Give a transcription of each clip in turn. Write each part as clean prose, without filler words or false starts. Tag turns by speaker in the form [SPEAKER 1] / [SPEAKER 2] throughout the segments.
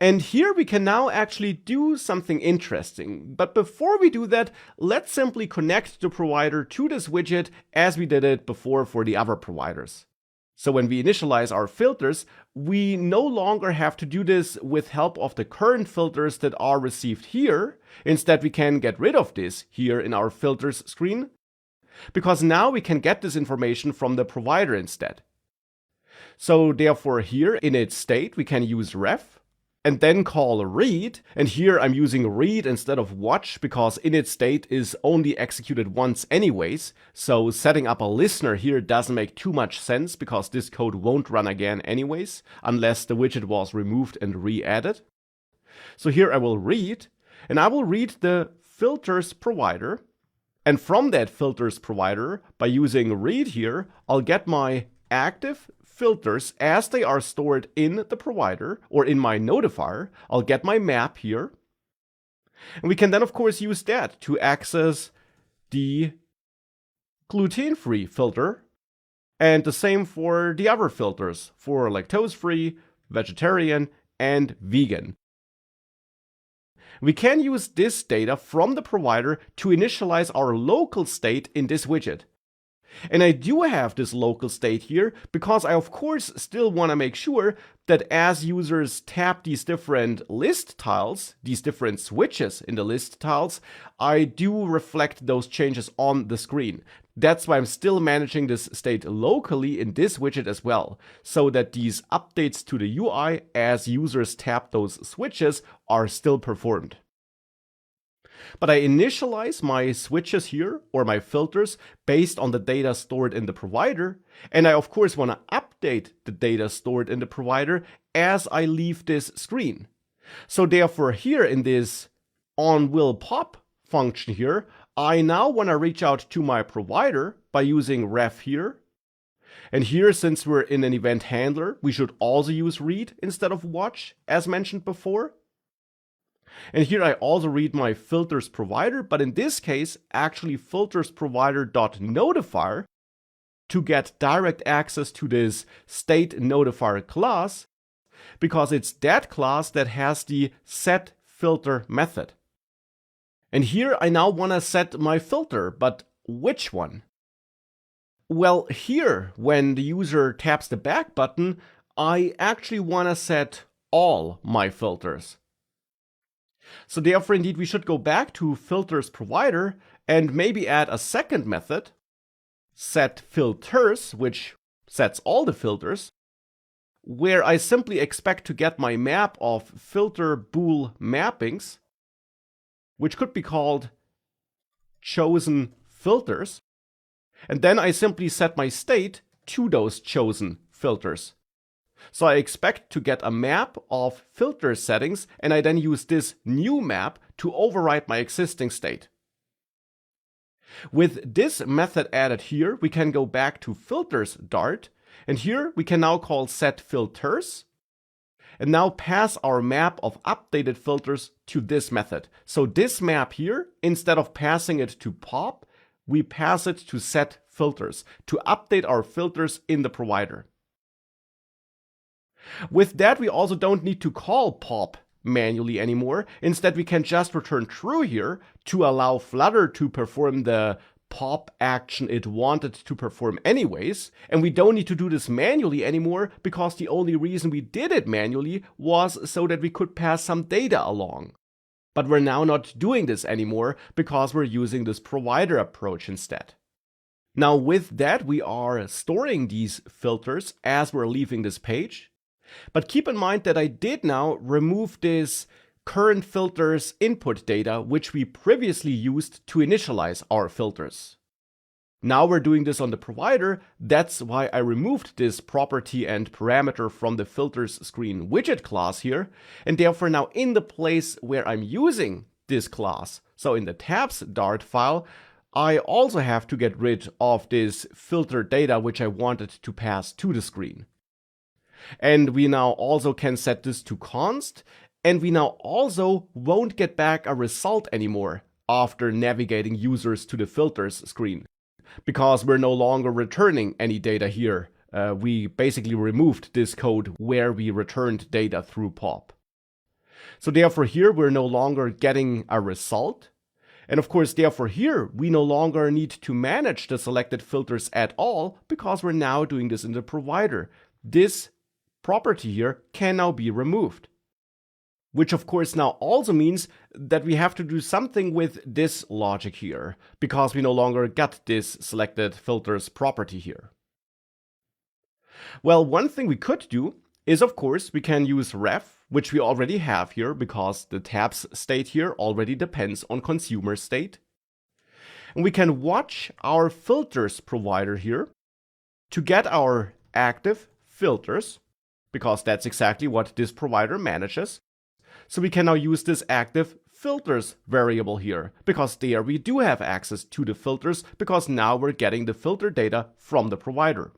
[SPEAKER 1] And here we can now actually do something interesting. But before we do that, let's simply connect the provider to this widget as we did it before for the other providers. So when we initialize our filters, we no longer have to do this with help of the current filters that are received here. Instead, we can get rid of this here in our filters screen, because now we can get this information from the provider instead. So therefore here in its state, we can use ref and then call read. And here I'm using read instead of watch because init state is only executed once anyways. So setting up a listener here doesn't make too much sense because this code won't run again anyways, unless the widget was removed and re-added. So here I will read, and I will read the filters provider. And from that filters provider, by using read here, I'll get my active filters as they are stored in the provider or in my notifier. I'll get my map here. And we can then, of course, use that to access the gluten-free filter. And the same for the other filters for lactose-free, vegetarian, and vegan. We can use this data from the provider to initialize our local state in this widget. And I do have this local state here because I of course still want to make sure that as users tap these different list tiles, these different switches in the list tiles, I do reflect those changes on the screen. That's why I'm still managing this state locally in this widget as well, so that these updates to the UI as users tap those switches are still performed. But I initialize my switches here, or my filters, based on the data stored in the provider, and I of course want to update the data stored in the provider as I leave this screen. So therefore here in this onWillPop function here, I now want to reach out to my provider by using ref here. And here, since we're in an event handler, we should also use read instead of watch, as mentioned before. And here I also read my filters provider, but in this case, actually filters provider.notifier to get direct access to this state notifier class, because it's that class that has the set filter method. And here I now want to set my filter, but which one? Well, here, when the user taps the back button, I actually want to set all my filters. So therefore, indeed, we should go back to filters provider and maybe add a second method, set filters, which sets all the filters, where I simply expect to get my map of filter bool mappings, which could be called chosen filters. And then I simply set my state to those chosen filters. So I expect to get a map of filter settings, and I then use this new map to override my existing state. With this method added here, we can go back to filters Dart, and here we can now call set filters, and now pass our map of updated filters to this method. So this map here, instead of passing it to pop, we pass it to set filters to update our filters in the provider. With that, we also don't need to call pop manually anymore. Instead, we can just return true here to allow Flutter to perform the pop action it wanted to perform anyways. And we don't need to do this manually anymore because the only reason we did it manually was so that we could pass some data along. But we're now not doing this anymore because we're using this provider approach instead. Now with that, we are storing these filters as we're leaving this page. But keep in mind that I did now remove this current filters input data, which we previously used to initialize our filters. Now we're doing this on the provider. That's why I removed this property and parameter from the filters screen widget class here. And therefore now in the place where I'm using this class, so in the tabs Dart file, I also have to get rid of this filter data which I wanted to pass to the screen. And we now also can set this to const, and we now also won't get back a result anymore after navigating users to the filters screen, because we're no longer returning any data here. We basically removed this code where we returned data through pop. So therefore here we're no longer getting a result. And of course, therefore here we no longer need to manage the selected filters at all because we're now doing this in the provider. This property here can now be removed. Which of course now also means that we have to do something with this logic here because we no longer got this selected filters property here. Well, one thing we could do is, of course, we can use ref, which we already have here because the tabs state here already depends on consumer state. And we can watch our filters provider here to get our active filters, because that's exactly what this provider manages. So we can now use this active filters variable here, because there we do have access to the filters, because now we're getting the filter data from the provider.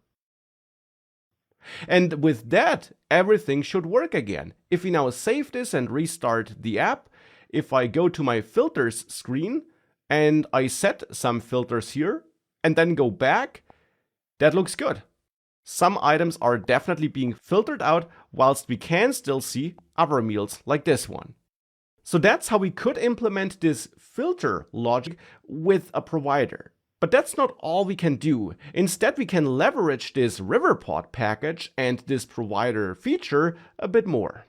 [SPEAKER 1] And with that, everything should work again. If we now save this and restart the app, if I go to my filters screen and I set some filters here and then go back, that looks good. Some items are definitely being filtered out, whilst we can still see other meals like this one. So that's how we could implement this filter logic with a provider. But that's not all we can do. Instead, we can leverage this RiverPod package and this provider feature a bit more.